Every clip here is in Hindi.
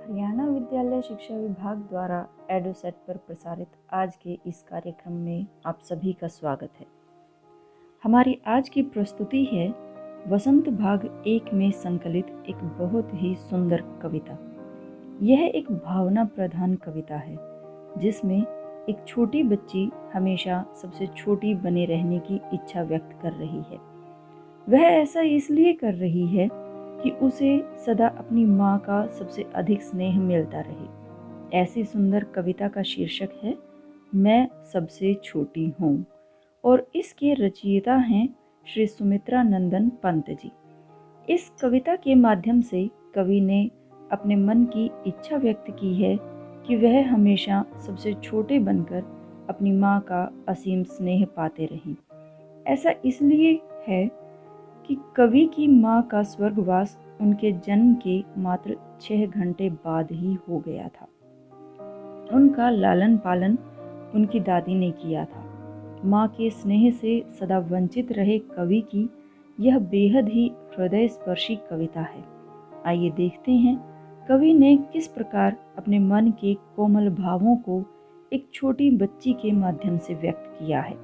हरियाणा विद्यालय शिक्षा विभाग द्वारा एडोसेट पर प्रसारित आज के इस कार्यक्रम में आप सभी का स्वागत है। हमारी आज की प्रस्तुति है वसंत भाग 1 में संकलित एक बहुत ही सुंदर कविता। यह एक भावना प्रधान कविता है जिसमें एक छोटी बच्ची हमेशा सबसे छोटी बने रहने की इच्छा व्यक्त कर रही है। वह ऐसा इसलिए कर रही है कि उसे सदा अपनी माँ का सबसे अधिक स्नेह मिलता रहे। ऐसी सुंदर कविता का शीर्षक है मैं सबसे छोटी हूँ और इसके रचयिता हैं श्री सुमित्रा नंदन पंत जी। इस कविता के माध्यम से कवि ने अपने मन की इच्छा व्यक्त की है कि वह हमेशा सबसे छोटे बनकर अपनी माँ का असीम स्नेह पाते रहें। ऐसा इसलिए है कि कवि की माँ का स्वर्गवास उनके जन्म के मात्र 6 घंटे बाद ही हो गया था। उनका लालन पालन उनकी दादी ने किया था। माँ के स्नेह से सदा वंचित रहे कवि की यह बेहद ही हृदय स्पर्शी कविता है। आइए देखते हैं कवि ने किस प्रकार अपने मन के कोमल भावों को एक छोटी बच्ची के माध्यम से व्यक्त किया है।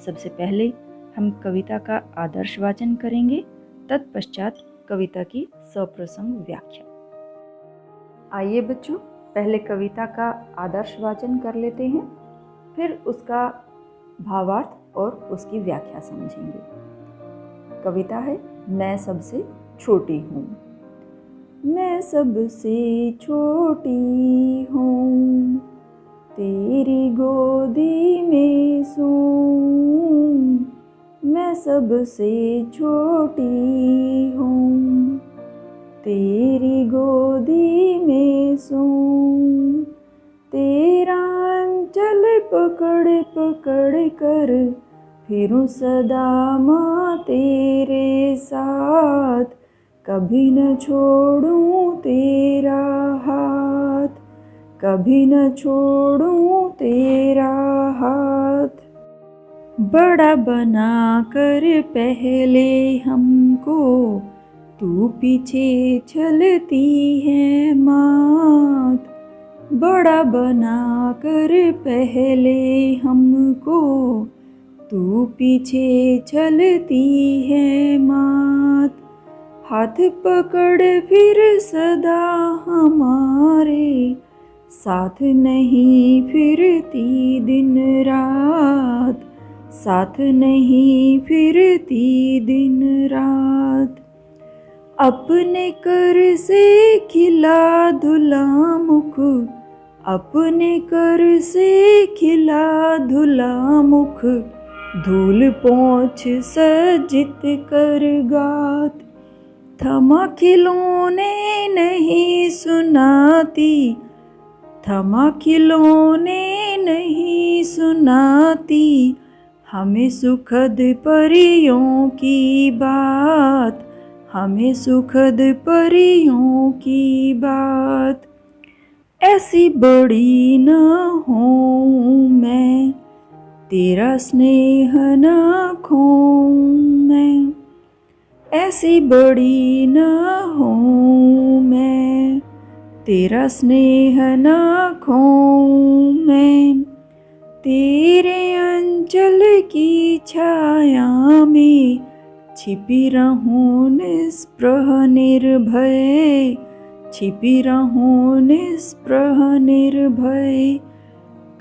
सबसे पहले हम कविता का आदर्श वाचन करेंगे, तत्पश्चात कविता की सप्रसंग व्याख्या। आइए बच्चों, पहले कविता का आदर्श वाचन कर लेते हैं, फिर उसका भावार्थ और उसकी व्याख्या समझेंगे। कविता है मैं सबसे छोटी हूँ। मैं सबसे छोटी हूँ, तेरी गोदी में सोऊं। मैं सबसे छोटी हूँ, तेरी गोदी में सोऊं। तेरा अंचल पकड़ पकड़ कर फिरूं सदा माँ तेरे साथ। कभी न छोड़ूं तेरा हाथ, कभी न छोड़ूं तेरा हाथ। बड़ा बना कर पहले हमको तू पीछे चलती है मात। बड़ा बना कर पहले हमको तू पीछे चलती है मात। हाथ पकड़ फिर सदा हमारे साथ नहीं फिरती दिन रात, साथ नहीं फिरती दिन रात। अपने कर से खिला धुला मुख, अपने कर से खिला धुला मुख। धूल पोंछ सजित कर गात। थमा खिलौने नहीं सुनाती, थमा खिलौने नहीं सुनाती। हमें सुखद परियों की बात, हमें सुखद परियों की बात। ऐसी बड़ी न हूँ मैं, तेरा स्नेह न खोऊं मैं। ऐसी बड़ी न हूँ मैं, तेरा स्नेह न खोऊं मैं। तेरे अंचल की छाया में छिपी रहूं निस्पृह निर्भय, छिपी रहूं निस्पृह निर्भय।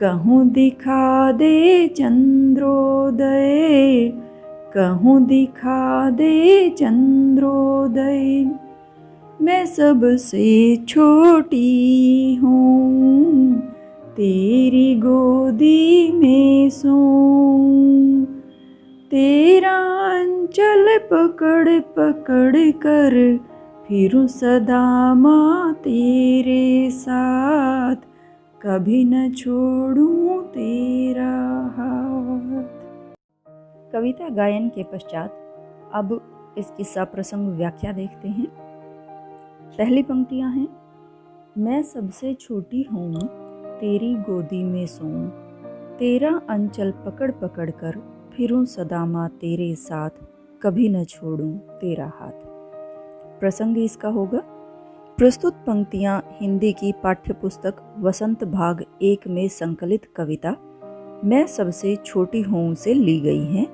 कहूँ दिखा दे चंद्रोदय, कहूँ दिखा दे चंद्रोदय। मैं सबसे छोटी हूँ, तेरी गोदी में सोऊं। तेरा अंचल पकड़ पकड़ कर फिरूं सदा माँ तेरे साथ। कभी न छोड़ूं तेरा हाथ। कविता गायन के पश्चात अब इसकी सप्रसंग व्याख्या देखते हैं। पहली पंक्तियां हैं मैं सबसे छोटी हूँ, तेरी गोदी में सोऊं। तेरा अंचल पकड़ पकड़ कर फिरूं सदा माँ तेरे साथ। कभी न छोड़ूं तेरा हाथ। प्रसंग इसका होगा प्रस्तुत पंक्तियां हिंदी की पाठ्यपुस्तक वसंत भाग 1 में संकलित कविता मैं सबसे छोटी हूँ से ली गई हैं।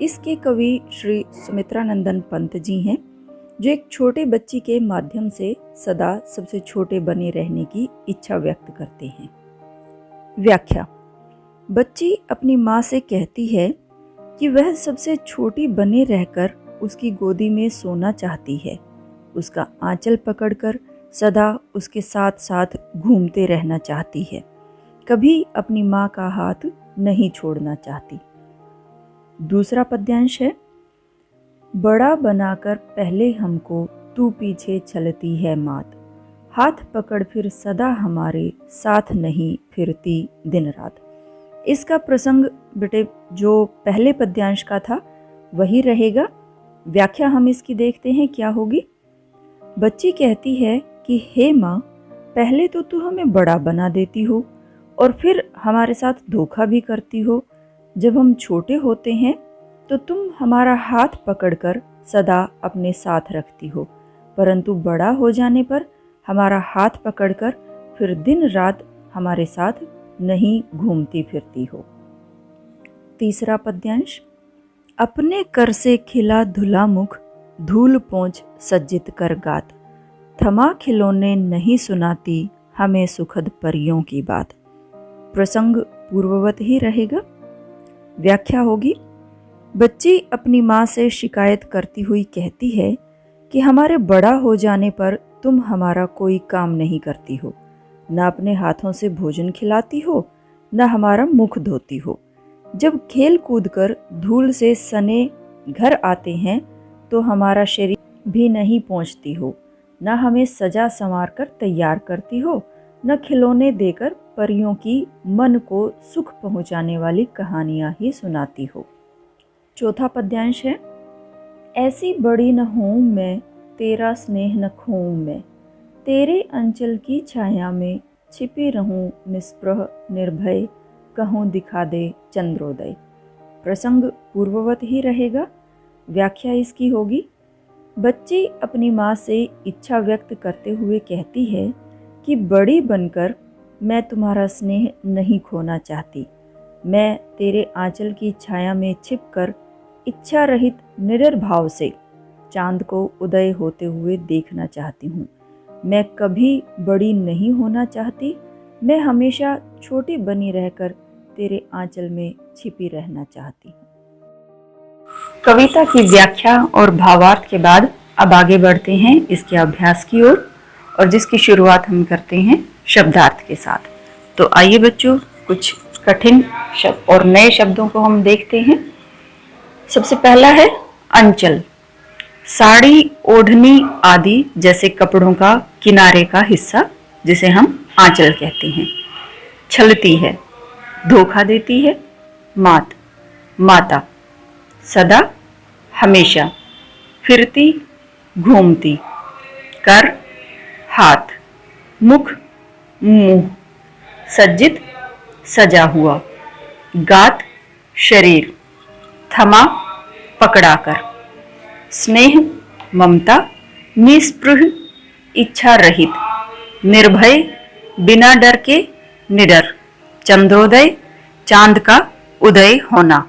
इसके कवि श्री सुमित्रानंदन पंत जी हैं, जो एक छोटे बच्ची के माध्यम से सदा सबसे छोटे बने रहने की इच्छा व्यक्त करते हैं। व्याख्या। बच्ची अपनी माँ से कहती है कि वह सबसे छोटी बने रहकर उसकी गोदी में सोना चाहती है, उसका आंचल पकड़कर सदा उसके साथ साथ घूमते रहना चाहती है, कभी अपनी माँ का हाथ नहीं छोड़ना चाहती। दूसरा पद्यांश है, बड़ा बनाकर पहले हमको तू पीछे चलती है मात, हाथ पकड़ फिर सदा हमारे साथ नहीं फिरती दिन रात। इसका प्रसंग बेटे जो पहले पद्यांश का था वही रहेगा। व्याख्या हम इसकी देखते हैं क्या होगी। बच्ची कहती है कि हे माँ, पहले तो तू हमें बड़ा बना देती हो और फिर हमारे साथ धोखा भी करती हो। जब हम छोटे होते हैं तो तुम हमारा हाथ पकड़कर सदा अपने साथ रखती हो, परंतु बड़ा हो जाने पर हमारा हाथ पकड़कर फिर दिन रात हमारे साथ नहीं घूमती फिरती हो। तीसरा पद्यांश, अपने कर से खिला धुला मुख, धूल पोंछ सज्जित कर गात, थमा खिलौने नहीं सुनाती हमें सुखद परियों की बात। प्रसंग पूर्ववत ही रहेगा। व्याख्या होगी, बच्ची अपनी माँ से शिकायत करती हुई कहती है कि हमारे बड़ा हो जाने पर तुम हमारा कोई काम नहीं करती हो, न अपने हाथों से भोजन खिलाती हो, न हमारा मुख धोती हो। जब खेल कूद कर धूल से सने घर आते हैं तो हमारा शरीर भी नहीं पहुँचती हो, न हमें सजा संवार कर तैयार करती हो, न खिलौने देकर परियों की मन को सुख पहुँचाने वाली कहानियाँ ही सुनाती हो। चौथा पद्यांश है, ऐसी बड़ी न हूँ मैं, तेरा स्नेह न खोऊं मैं, तेरे अंचल की छाया में छिपी रहूं निस्पृह निर्भय, कहूँ दिखा दे चंद्रोदय। प्रसंग पूर्ववत ही रहेगा। व्याख्या इसकी होगी, बच्ची अपनी माँ से इच्छा व्यक्त करते हुए कहती है कि बड़ी बनकर मैं तुम्हारा स्नेह नहीं खोना चाहती, मैं तेरे आंचल की छाया में छिपकर इच्छा रहित निडर भाव से चांद को उदय होते हुए देखना चाहती हूँ। मैं कभी बड़ी नहीं होना चाहती, मैं हमेशा छोटी बनी रहकर तेरे आंचल में छिपी रहना चाहती हूँ। कविता की व्याख्या और भावार्थ के बाद अब आगे बढ़ते हैं इसके अभ्यास की ओर, और जिसकी शुरुआत हम करते हैं शब्दार्थ के साथ। तो आइए बच्चों, कुछ कठिन शब्द और नए शब्दों को हम देखते हैं। सबसे पहला है अंचल। साड़ी, ओढ़नी आदि जैसे कपड़ों का किनारे का हिस्सा जिसे हम आंचल कहते हैं। छलती है, धोखा देती है। मात, माता। सदा, हमेशा। फिरती, घूमती। कर, हाथ। मुख, मुंह। सज्जित, सजा हुआ। गात, शरीर। थमा, पकड़ाकर। स्नेह, ममता। निस्पृह, इच्छा रहित। निर्भय, बिना डर के निडर। चंद्रोदय, चांद का उदय होना।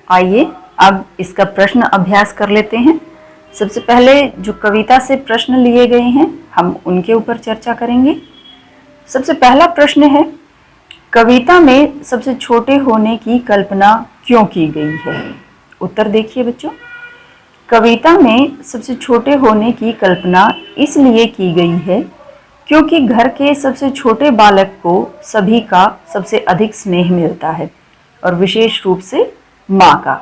आइए अब इसका प्रश्न अभ्यास कर लेते हैं। सबसे पहले जो कविता से प्रश्न लिए गए हैं हम उनके ऊपर चर्चा करेंगे। सबसे पहला प्रश्न है, कविता में सबसे छोटे होने की कल्पना क्यों की गई है? उत्तर देखिए बच्चों, कविता में सबसे छोटे होने की कल्पना इसलिए की गई है क्योंकि घर के सबसे छोटे बालक को सभी का सबसे अधिक स्नेह मिलता है, और विशेष रूप से माँ का।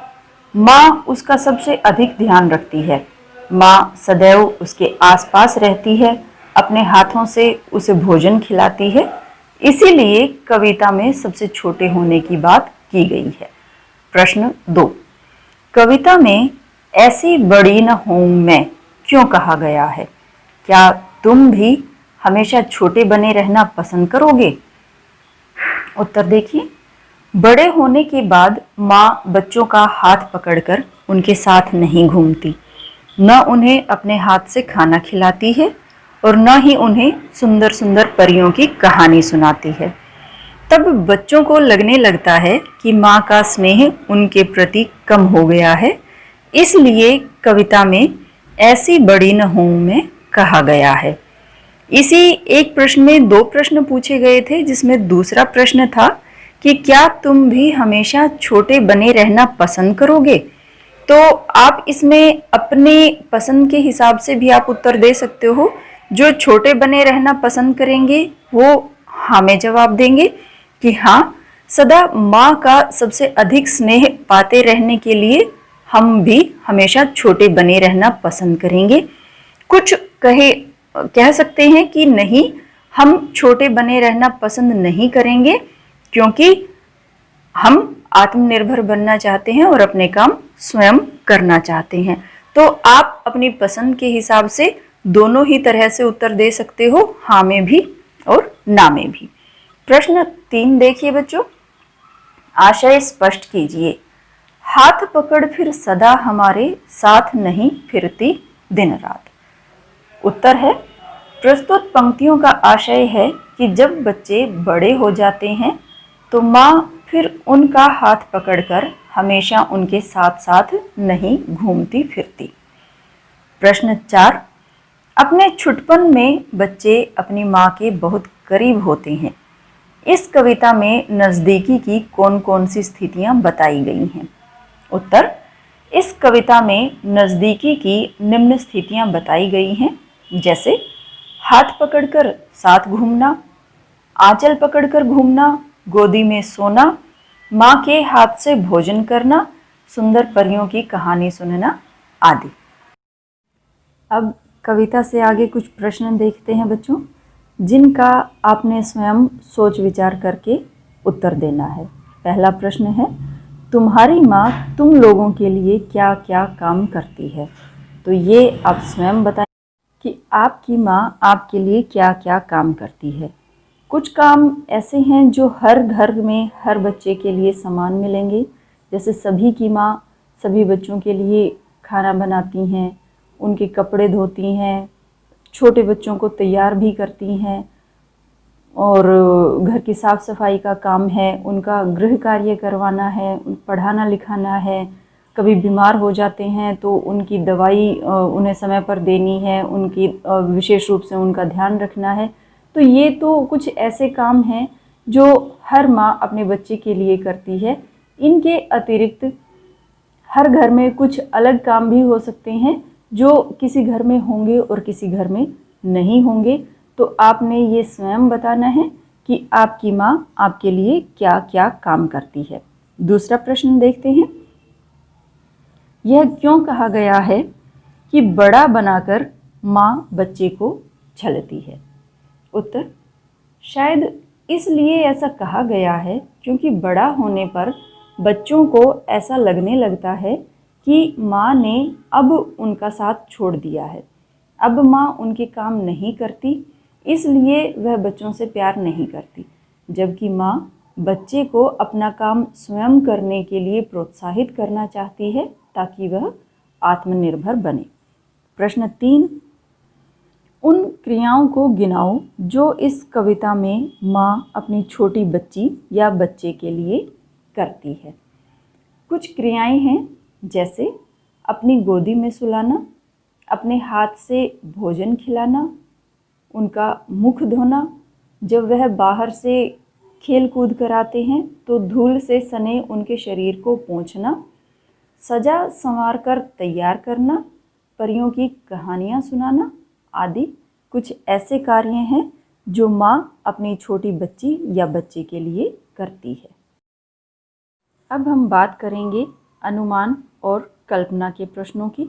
माँ उसका सबसे अधिक ध्यान रखती है। माँ सदैव उसके आसपास रहती है, अपने हाथों से उसे भोजन खिलाती है। इसीलिए कविता में सबसे छोटे होने की बात की गई है। प्रश्न 2, कविता में ऐसी बड़ी न हूं मैं क्यों कहा गया है? क्या तुम भी हमेशा छोटे बने रहना पसंद करोगे? उत्तर देखिए, बड़े होने के बाद माँ बच्चों का हाथ पकड़कर उनके साथ नहीं घूमती, न उन्हें अपने हाथ से खाना खिलाती है और न ही उन्हें सुंदर सुंदर परियों की कहानी सुनाती है। तब बच्चों को लगने लगता है कि माँ का स्नेह उनके प्रति कम हो गया है, इसलिए कविता में ऐसी बड़ी न हूं में कहा गया है। इसी एक प्रश्न में दो प्रश्न पूछे गए थे, जिसमें दूसरा प्रश्न था कि क्या तुम भी हमेशा छोटे बने रहना पसंद करोगे। तो आप इसमें अपने पसंद के हिसाब से भी आप उत्तर दे सकते हो। जो छोटे बने रहना पसंद करेंगे वो हाँ में जवाब देंगे कि हाँ, सदा माँ का सबसे अधिक स्नेह पाते रहने के लिए हम भी हमेशा छोटे बने रहना पसंद करेंगे। कुछ कह सकते हैं कि नहीं, हम छोटे बने रहना पसंद नहीं करेंगे क्योंकि हम आत्मनिर्भर बनना चाहते हैं और अपने काम स्वयं करना चाहते हैं। तो आप अपनी पसंद के हिसाब से दोनों ही तरह से उत्तर दे सकते हो, हाँ में भी और ना में भी। प्रश्न 3 देखिए बच्चों, आशय स्पष्ट कीजिए। हाथ पकड़ फिर सदा हमारे साथ नहीं फिरती दिन रात। उत्तर है, प्रस्तुत पंक्तियों का आशय है कि जब बच्चे बड़े हो जाते हैं तो माँ फिर उनका हाथ पकड़कर हमेशा उनके साथ साथ नहीं घूमती फिरती। प्रश्न 4, अपने छुटपन में बच्चे अपनी माँ के बहुत करीब होते हैं। इस कविता में नज़दीकी की कौन कौन सी स्थितियां बताई गई हैं। उत्तर, इस कविता में नज़दीकी की निम्न स्थितियां बताई गई हैं, जैसे हाथ पकड़कर साथ घूमना, आंचल पकड़कर घूमना, गोदी में सोना, माँ के हाथ से भोजन करना, सुंदर परियों की कहानी सुनना आदि। अब कविता से आगे कुछ प्रश्न देखते हैं बच्चों, जिनका आपने स्वयं सोच विचार करके उत्तर देना है। पहला प्रश्न है, तुम्हारी माँ तुम लोगों के लिए क्या क्या काम करती है। तो ये आप स्वयं बताएं कि आपकी माँ आपके लिए क्या क्या काम करती है। कुछ काम ऐसे हैं जो हर घर में हर बच्चे के लिए समान मिलेंगे, जैसे सभी की माँ सभी बच्चों के लिए खाना बनाती हैं, उनके कपड़े धोती हैं, छोटे बच्चों को तैयार भी करती हैं, और घर की साफ़ सफाई का काम है, उनका गृह कार्य करवाना है, पढ़ाना लिखाना है। कभी बीमार हो जाते हैं तो उनकी दवाई उन्हें समय पर देनी है, उनकी विशेष रूप से उनका ध्यान रखना है। तो ये तो कुछ ऐसे काम हैं जो हर माँ अपने बच्चे के लिए करती है। इनके अतिरिक्त हर घर में कुछ अलग काम भी हो सकते हैं जो किसी घर में होंगे और किसी घर में नहीं होंगे। तो आपने ये स्वयं बताना है कि आपकी माँ आपके लिए क्या क्या काम करती है। दूसरा प्रश्न देखते हैं, यह क्यों कहा गया है कि बड़ा बनाकर माँ बच्चे को छलती है। उत्तर, शायद इसलिए ऐसा कहा गया है क्योंकि बड़ा होने पर बच्चों को ऐसा लगने लगता है कि माँ ने अब उनका साथ छोड़ दिया है, अब माँ उनके काम नहीं करती, इसलिए वह बच्चों से प्यार नहीं करती, जबकि माँ बच्चे को अपना काम स्वयं करने के लिए प्रोत्साहित करना चाहती है ताकि वह आत्मनिर्भर बने। प्रश्न 3, उन क्रियाओं को गिनाओ जो इस कविता में माँ अपनी छोटी बच्ची या बच्चे के लिए करती है। कुछ क्रियाएं हैं जैसे अपनी गोदी में सुलाना, अपने हाथ से भोजन खिलाना, उनका मुख धोना, जब वह बाहर से खेल कूद कर आते हैं तो धूल से सने उनके शरीर को पोंछना, सजा संवार कर तैयार करना, परियों की कहानियाँ सुनाना आदि कुछ ऐसे कार्य हैं जो माँ अपनी छोटी बच्ची या बच्चे के लिए करती है। अब हम बात करेंगे अनुमान और कल्पना के प्रश्नों की,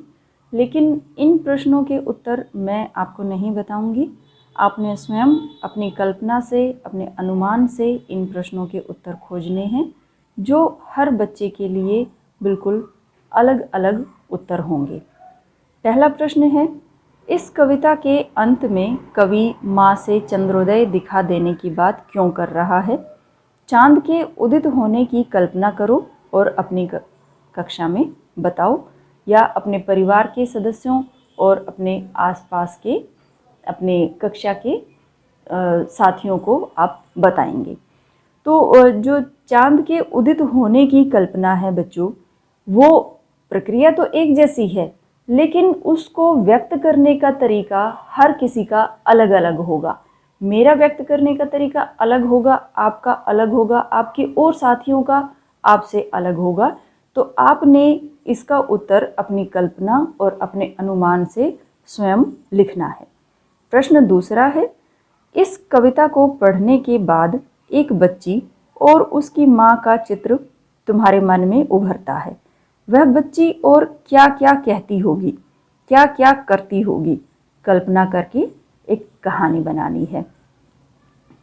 लेकिन इन प्रश्नों के उत्तर मैं आपको नहीं बताऊंगी। आपने स्वयं अपनी कल्पना से, अपने अनुमान से इन प्रश्नों के उत्तर खोजने हैं, जो हर बच्चे के लिए बिल्कुल अलग अलग उत्तर होंगे। पहला प्रश्न है, इस कविता के अंत में कवि माँ से चंद्रोदय दिखा देने की बात क्यों कर रहा है। चांद के उदित होने की कल्पना करो और अपनी कक्षा में बताओ, या अपने परिवार के सदस्यों और अपने आसपास के अपने कक्षा के साथियों को आप बताएंगे। तो जो चांद के उदित होने की कल्पना है बच्चों, वो प्रक्रिया तो एक जैसी है, लेकिन उसको व्यक्त करने का तरीका हर किसी का अलग अलग होगा। मेरा व्यक्त करने का तरीका अलग होगा, आपका अलग होगा, आपके और साथियों का आपसे अलग होगा। तो आपने इसका उत्तर अपनी कल्पना और अपने अनुमान से स्वयं लिखना है। प्रश्न दूसरा है, इस कविता को पढ़ने के बाद एक बच्ची और उसकी माँ का चित्र तुम्हारे मन में उभरता है। वह बच्ची और क्या क्या कहती होगी, क्या क्या करती होगी, कल्पना करके एक कहानी बनानी है।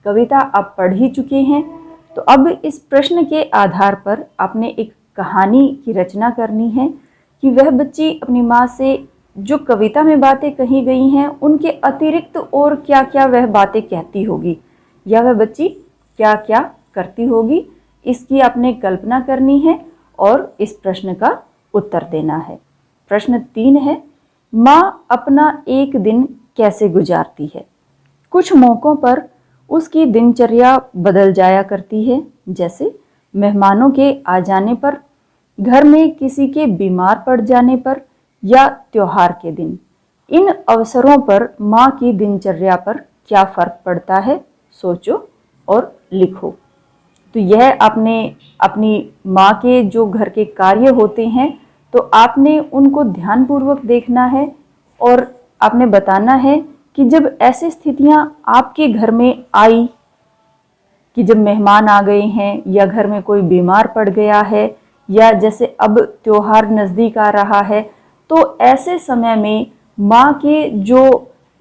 कविता आप पढ़ ही चुके हैं, तो अब इस प्रश्न के आधार पर आपने एक कहानी की रचना करनी है कि वह बच्ची अपनी माँ से जो कविता में बातें कही गई हैं उनके अतिरिक्त और क्या क्या वह बातें कहती होगी, या वह बच्ची क्या क्या करती होगी, इसकी आपने कल्पना करनी है और इस प्रश्न का उत्तर देना है। प्रश्न 3 है, माँ अपना एक दिन कैसे गुजारती है। कुछ मौक़ों पर उसकी दिनचर्या बदल जाया करती है, जैसे मेहमानों के आ जाने पर, घर में किसी के बीमार पड़ जाने पर या त्योहार के दिन। इन अवसरों पर माँ की दिनचर्या पर क्या फ़र्क पड़ता है, सोचो और लिखो। तो यह आपने अपनी माँ के जो घर के कार्य होते हैं तो आपने उनको ध्यानपूर्वक देखना है और आपने बताना है कि जब ऐसी स्थितियाँ आपके घर में आई कि जब मेहमान आ गए हैं या घर में कोई बीमार पड़ गया है या जैसे अब त्योहार नज़दीक आ रहा है, तो ऐसे समय में माँ के जो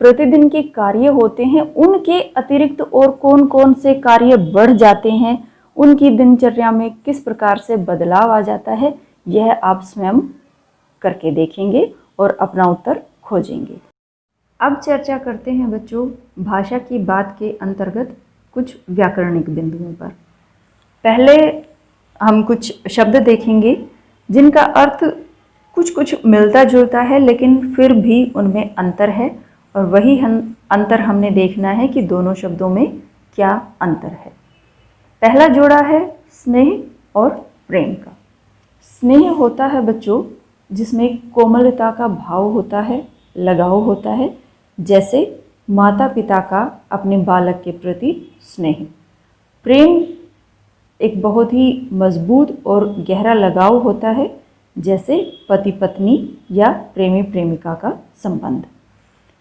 प्रतिदिन के कार्य होते हैं उनके अतिरिक्त और कौन कौन से कार्य बढ़ जाते हैं, उनकी दिनचर्या में किस प्रकार से बदलाव आ जाता है, यह आप स्वयं करके देखेंगे और अपना उत्तर खोजेंगे। अब चर्चा करते हैं बच्चों भाषा की बात के अंतर्गत कुछ व्याकरणिक बिंदुओं पर। पहले हम कुछ शब्द देखेंगे जिनका अर्थ कुछ कुछ मिलता जुलता है, लेकिन फिर भी उनमें अंतर है, और वही अंतर हमने देखना है कि दोनों शब्दों में क्या अंतर है। पहला जोड़ा है स्नेह और प्रेम का। स्नेह होता है बच्चों जिसमें कोमलता का भाव होता है, लगाव होता है, जैसे माता पिता का अपने बालक के प्रति स्नेह। प्रेम एक बहुत ही मजबूत और गहरा लगाव होता है, जैसे पति पत्नी या प्रेमी प्रेमिका का संबंध।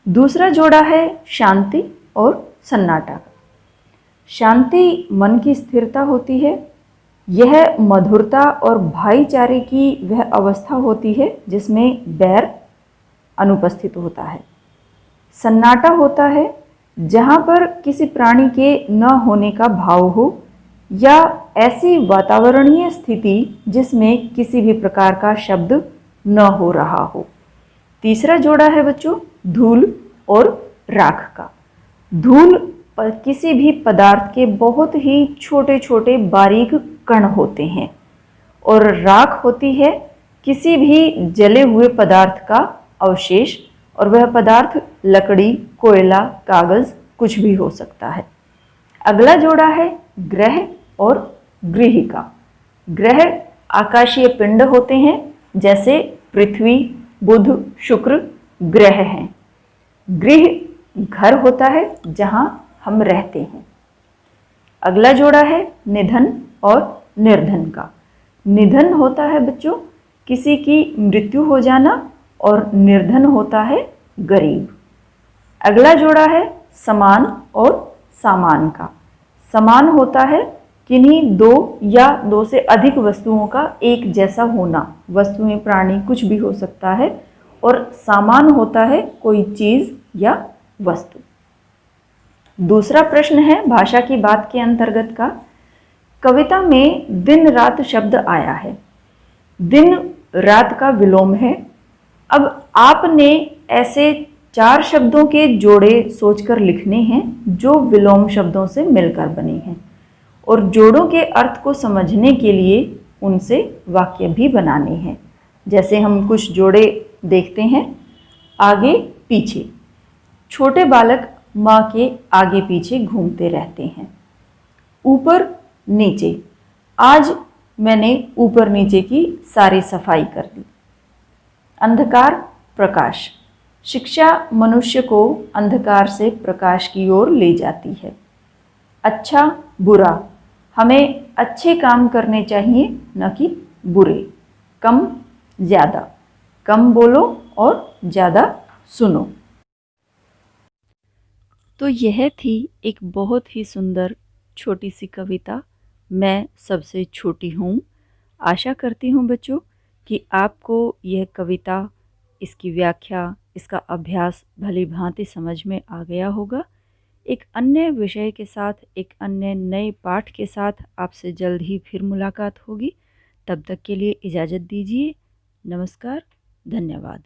दूसरा जोड़ा है शांति और सन्नाटा का। शांति मन की स्थिरता होती है, यह मधुरता और भाईचारे की वह अवस्था होती है जिसमें बैर अनुपस्थित होता है। सन्नाटा होता है जहाँ पर किसी प्राणी के न होने का भाव हो या ऐसी वातावरणीय स्थिति जिसमें किसी भी प्रकार का शब्द न हो रहा हो। तीसरा जोड़ा है बच्चों धूल और राख का। धूल किसी भी पदार्थ के बहुत ही छोटे छोटे बारीक कण होते हैं और राख होती है किसी भी जले हुए पदार्थ का अवशेष, और वह पदार्थ लकड़ी, कोयला, कागज कुछ भी हो सकता है। अगला जोड़ा है ग्रह और गृह का। ग्रह आकाशीय पिंड होते हैं, जैसे पृथ्वी, बुध, शुक्र ग्रह हैं। गृह घर होता है जहाँ हम रहते हैं। अगला जोड़ा है निधन और निर्धन का। निधन होता है बच्चों किसी की मृत्यु हो जाना, और निर्धन होता है गरीब। अगला जोड़ा है समान और सामान का। समान होता है किन्हीं दो या दो से अधिक वस्तुओं का एक जैसा होना, वस्तुएं प्राणी कुछ भी हो सकता है, और सामान होता है कोई चीज या वस्तु। दूसरा प्रश्न है भाषा की बात के अंतर्गत का। कविता में दिन रात शब्द आया है। दिन रात का विलोम है। अब आपने ऐसे 4 शब्दों के जोड़े सोचकर लिखने हैं जो विलोम शब्दों से मिलकर बने हैं, और जोड़ों के अर्थ को समझने के लिए उनसे वाक्य भी बनाने हैं। जैसे हम कुछ जोड़े देखते हैं आगे पीछे। छोटे बालक माँ के आगे पीछे घूमते रहते हैं। ऊपर नीचे, आज मैंने ऊपर नीचे की सारी सफाई कर दी। अंधकार प्रकाश, शिक्षा मनुष्य को अंधकार से प्रकाश की ओर ले जाती है। अच्छा बुरा, हमें अच्छे काम करने चाहिए न कि बुरे। कम ज़्यादा, कम बोलो और ज़्यादा सुनो। तो यह थी एक बहुत ही सुंदर छोटी सी कविता, मैं सबसे छोटी हूँ। आशा करती हूँ बच्चों कि आपको यह कविता, इसकी व्याख्या, इसका अभ्यास भली भांति समझ में आ गया होगा। एक अन्य विषय के साथ, एक अन्य नए पाठ के साथ आपसे जल्द ही फिर मुलाकात होगी। तब तक के लिए इजाज़त दीजिए। नमस्कार, धन्यवाद।